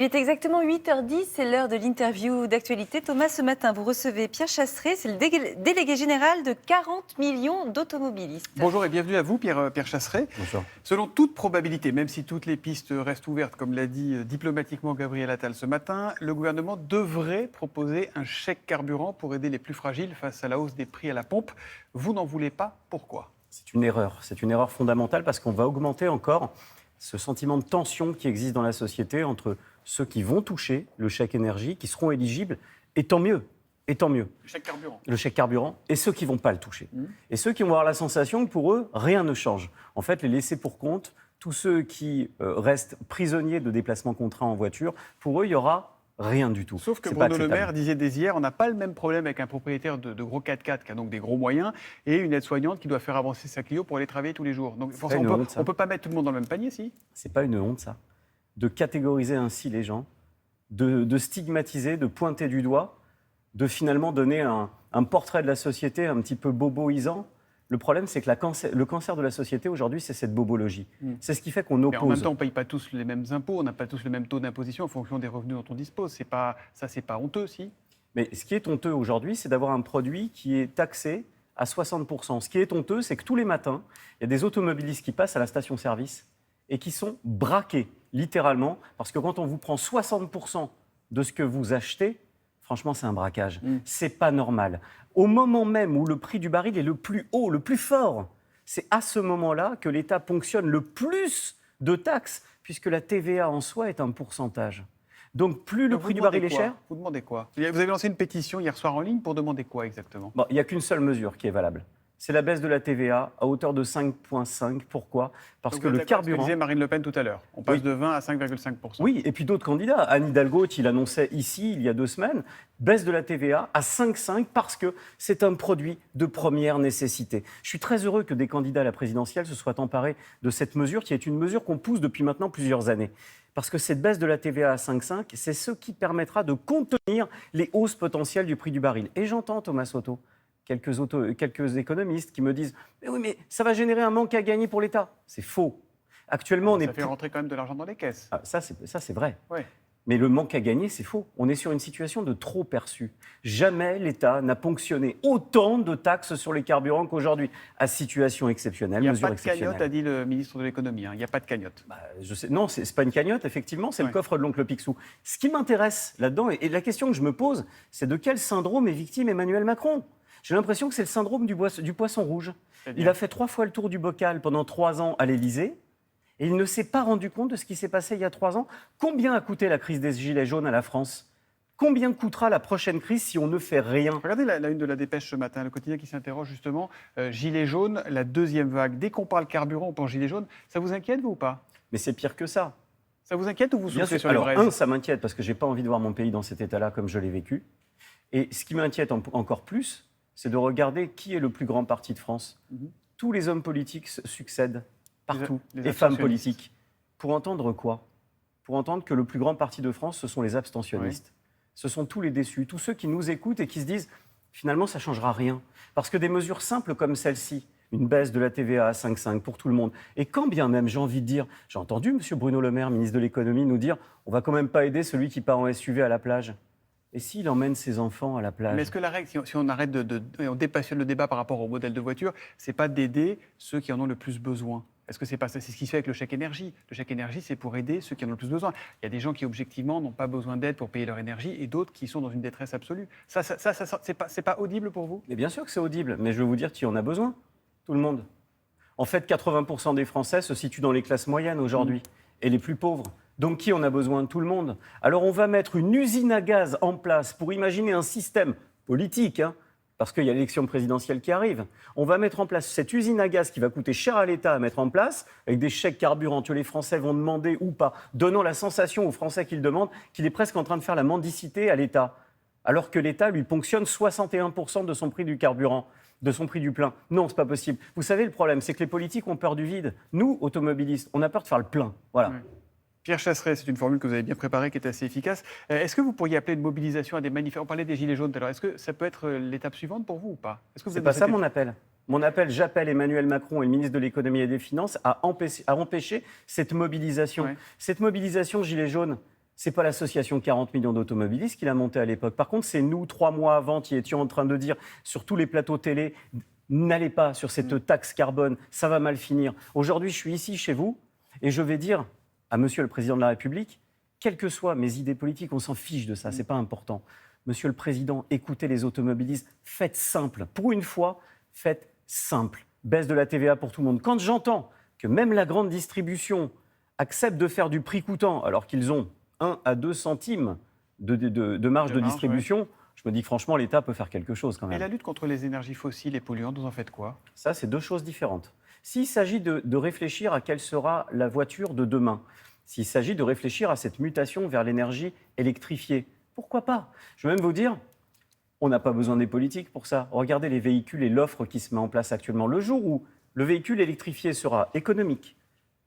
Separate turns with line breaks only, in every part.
Il est exactement 8h10, c'est l'heure de l'interview d'actualité. Thomas, ce matin, vous recevez Pierre Chasseret, c'est le délégué général de 40 millions d'automobilistes.
Bonjour et bienvenue à vous, Pierre Chasseret.
Bonjour.
Selon toute probabilité, même si toutes les pistes restent ouvertes, comme l'a dit diplomatiquement Gabriel Attal ce matin, le gouvernement devrait proposer un chèque carburant pour aider les plus fragiles face à la hausse des prix à la pompe. Vous n'en voulez pas, pourquoi ?
C'est une erreur fondamentale parce qu'on va augmenter encore ce sentiment de tension qui existe dans la société entre ceux qui vont toucher le chèque énergie, qui seront éligibles, et tant mieux. Le
chèque carburant.
Le chèque carburant, et ceux qui ne vont pas le toucher. Et ceux qui vont avoir la sensation que pour eux, rien ne change. En fait, les laissés pour compte, tous ceux qui restent prisonniers de déplacements contraints en voiture, pour eux, il n'y aura rien du tout.
Sauf que
C'est
Bruno
pas
Le Maire
acceptable.
disait dès hier, on n'a pas le même problème avec un propriétaire de gros 4x4 qui a donc des gros moyens et une aide-soignante qui doit faire avancer sa Clio pour aller travailler tous les jours. Donc pour ça, on ne peut pas mettre tout le monde dans le même panier, si ?
C'est pas une honte, ça, de catégoriser ainsi les gens, de stigmatiser, de pointer du doigt, de finalement donner un portrait de la société un petit peu boboisant. Le problème, c'est que le cancer de la société aujourd'hui, c'est cette bobologie. C'est ce qui fait qu'on oppose.
Mais en même temps, on ne paye pas tous les mêmes impôts, on n'a pas tous le même taux d'imposition en fonction des revenus dont on dispose. C'est pas honteux, si ?
Mais ce qui est honteux aujourd'hui, c'est d'avoir un produit qui est taxé à 60%. Ce qui est honteux, c'est que tous les matins, il y a des automobilistes qui passent à la station-service et qui sont braqués, littéralement, parce que quand on vous prend 60% de ce que vous achetez, franchement, c'est un braquage. C'est pas normal. Au moment même où le prix du baril est le plus haut, le plus fort, c'est à ce moment-là que l'État ponctionne le plus de taxes, puisque la TVA en soi est un pourcentage. Donc plus le prix du baril est cher...
Vous demandez quoi ? Vous avez lancé une pétition hier soir en ligne pour demander quoi exactement ?
Bon, il n'y a qu'une seule mesure qui est valable. C'est la baisse de la TVA à hauteur de 5,5. Pourquoi ? Parce que le carburant...
Ce que disait Marine Le Pen tout à l'heure. On passe de 20 à 5,5%.
Oui, et puis d'autres candidats. Anne Hidalgo, qui l'annonçait ici, il y a 2 semaines, baisse de la TVA à 5,5 parce que c'est un produit de première nécessité. Je suis très heureux que des candidats à la présidentielle se soient emparés de cette mesure, qui est une mesure qu'on pousse depuis maintenant plusieurs années. Parce que cette baisse de la TVA à 5,5, c'est ce qui permettra de contenir les hausses potentielles du prix du baril. Et j'entends, Thomas Soto, quelques économistes qui me disent « Mais oui, mais ça va générer un manque à gagner pour l'État ». C'est faux. Actuellement,
ça fait rentrer quand même de l'argent dans les caisses.
Ah, ça, c'est vrai.
Ouais.
Mais le manque à gagner, c'est faux. On est sur une situation de trop perçu. Jamais l'État n'a ponctionné autant de taxes sur les carburants qu'aujourd'hui. À situation exceptionnelle, mesure exceptionnelle.
Il n'y a pas de cagnotte, a dit le ministre de l'économie. Il n'y a pas de cagnotte.
Je sais, non, ce n'est pas une cagnotte, effectivement, c'est le coffre de l'oncle Picsou. Ce qui m'intéresse là-dedans, et la question que je me pose, c'est de quel syndrome est victime Emmanuel Macron ? J'ai l'impression que c'est le syndrome du poisson rouge. Il a fait 3 fois le tour du bocal pendant 3 ans à l'Élysée. Et il ne s'est pas rendu compte de ce qui s'est passé il y a 3 ans. Combien a coûté la crise des Gilets jaunes à la France ? Combien coûtera la prochaine crise si on ne fait rien ?
Regardez la une de la Dépêche ce matin, le quotidien qui s'interroge justement. Gilets jaunes, la deuxième vague. Dès qu'on parle carburant, on pense Gilets jaunes. Ça vous inquiète, vous, ou pas ?
Mais c'est pire que ça.
Ça vous inquiète ou vous soufflez sur les
Alors,
braises ?
ça m'inquiète parce que je n'ai pas envie de voir mon pays dans cet état-là comme je l'ai vécu. Et ce qui m'inquiète encore plus, c'est de regarder qui est le plus grand parti de France. Tous les hommes politiques succèdent partout, les femmes politiques. Pour entendre quoi ? Pour entendre que le plus grand parti de France, ce sont les abstentionnistes. Oui. Ce sont tous les déçus, tous ceux qui nous écoutent et qui se disent « finalement, ça ne changera rien ». Parce que des mesures simples comme celle-ci, une baisse de la TVA à 5,5 pour tout le monde, et quand bien même, j'ai envie de dire, j'ai entendu M. Bruno Le Maire, ministre de l'économie, nous dire « on ne va quand même pas aider celui qui part en SUV à la plage ». Et s'il emmène ses enfants à la plage ?
Mais est-ce que la règle, si on arrête on dépassionne le débat par rapport au modèle de voiture, c'est pas d'aider ceux qui en ont le plus besoin ? Est-ce que c'est pas ça ? C'est ce qui se fait avec le chèque énergie. Le chèque énergie, c'est pour aider ceux qui en ont le plus besoin. Il y a des gens qui, objectivement, n'ont pas besoin d'aide pour payer leur énergie et d'autres qui sont dans une détresse absolue. Ça c'est pas audible pour vous ?
Mais bien sûr que c'est audible, mais je vais vous dire qui en a besoin. Tout le monde. En fait, 80% des Français se situent dans les classes moyennes aujourd'hui et les plus pauvres. Donc qui en a besoin ? Tout le monde. Alors on va mettre une usine à gaz en place pour imaginer un système politique, parce qu'il y a l'élection présidentielle qui arrive. On va mettre en place cette usine à gaz qui va coûter cher à l'État à mettre en place, avec des chèques carburants que les Français vont demander ou pas, donnant la sensation aux Français qui le demandent qu'il est presque en train de faire la mendicité à l'État, alors que l'État lui ponctionne 61% de son prix du carburant, de son prix du plein. Non, c'est pas possible. Vous savez, le problème, c'est que les politiques ont peur du vide. Nous, automobilistes, on a peur de faire le plein. Voilà.
Oui. Pierre Chasseret, c'est une formule que vous avez bien préparée, qui est assez efficace. Est-ce que vous pourriez appeler une mobilisation à des manifestations ? On parlait des Gilets jaunes tout à l'heure. Est-ce que ça peut être l'étape suivante pour vous ou pas ?
C'est pas ça mon appel. Mon appel, j'appelle Emmanuel Macron et le ministre de l'économie et des finances à empêcher cette mobilisation. Ouais. Cette mobilisation Gilets jaunes, C'est pas l'association 40 millions d'automobilistes qui l'a monté à l'époque. Par contre, c'est nous, 3 mois avant, qui étions en train de dire sur tous les plateaux télé, n'allez pas sur cette taxe carbone, ça va mal finir. Aujourd'hui, je suis ici chez vous et je vais dire à Monsieur le Président de la République, quelles que soient mes idées politiques, on s'en fiche de ça, c'est pas important. Monsieur le Président, écoutez les automobilistes, faites simple. Pour une fois, faites simple. Baisse de la TVA pour tout le monde. Quand j'entends que même la grande distribution accepte de faire du prix coûtant alors qu'ils ont 1 à 2 centimes de marge de distribution, je me dis que franchement, l'État peut faire quelque chose quand même.
Et la lutte contre les énergies fossiles et polluantes, vous en faites quoi?
Ça, c'est 2 choses différentes. S'il s'agit de réfléchir à quelle sera la voiture de demain, s'il s'agit de réfléchir à cette mutation vers l'énergie électrifiée, pourquoi pas? Je vais même vous dire, on n'a pas besoin des politiques pour ça. Regardez les véhicules et l'offre qui se met en place actuellement. Le jour où le véhicule électrifié sera économique,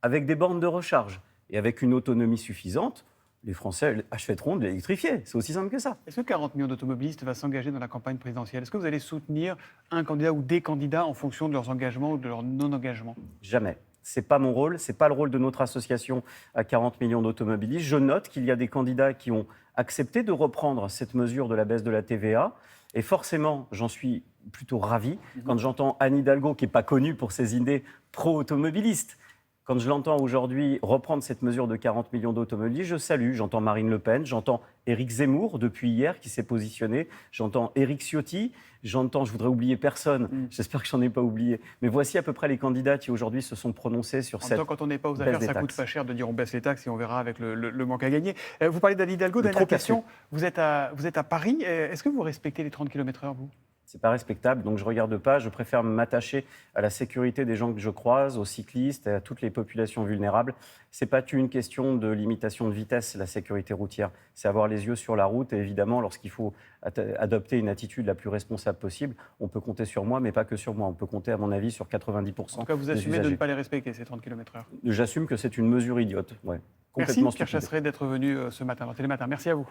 avec des bornes de recharge et avec une autonomie suffisante, les Français achèteront de l'électrifié. C'est aussi simple que ça.
Est-ce que 40 millions d'automobilistes va s'engager dans la campagne présidentielle? Est-ce que vous allez soutenir un candidat ou des candidats en fonction de leurs engagements ou de leur non-engagement?
Jamais. Ce n'est pas mon rôle, ce n'est pas le rôle de notre association à 40 millions d'automobilistes. Je note qu'il y a des candidats qui ont accepté de reprendre cette mesure de la baisse de la TVA. Et forcément, j'en suis plutôt ravi quand j'entends Anne Hidalgo, qui n'est pas connue pour ses idées pro-automobilistes. Quand je l'entends aujourd'hui reprendre cette mesure de 40 millions d'automobilistes, je salue. J'entends Marine Le Pen, j'entends Éric Zemmour depuis hier qui s'est positionné, j'entends Éric Ciotti, j'entends, je voudrais oublier personne, j'espère que je n'en ai pas oublié, mais voici à peu près les candidats qui aujourd'hui se sont prononcés sur
En
cette
même temps, quand on n'est pas aux
baisse
affaires,
des
ça coûte
taxes.
pas cher de dire on baisse les taxes et on verra avec le manque à gagner. Vous parlez d'Anne Hidalgo,
Le
dernière
trop
question. Vous êtes à Paris. Est-ce que vous respectez les 30 km/h, vous?
C'est pas respectable, donc je regarde pas. Je préfère m'attacher à la sécurité des gens que je croise, aux cyclistes, à toutes les populations vulnérables. C'est pas une question de limitation de vitesse, la sécurité routière. C'est avoir les yeux sur la route et évidemment, lorsqu'il faut adopter une attitude la plus responsable possible, on peut compter sur moi, mais pas que sur moi. On peut compter, à mon avis, sur 90%
En tout cas, vous
des
assumez de
usagers.
ne pas les respecter, ces 30 km/h.
J'assume que c'est une mesure idiote. Ouais.
Merci,
Complètement
Pierre
stupide.
Chasseret, d'être venu ce matin dans Télématin. Merci à vous.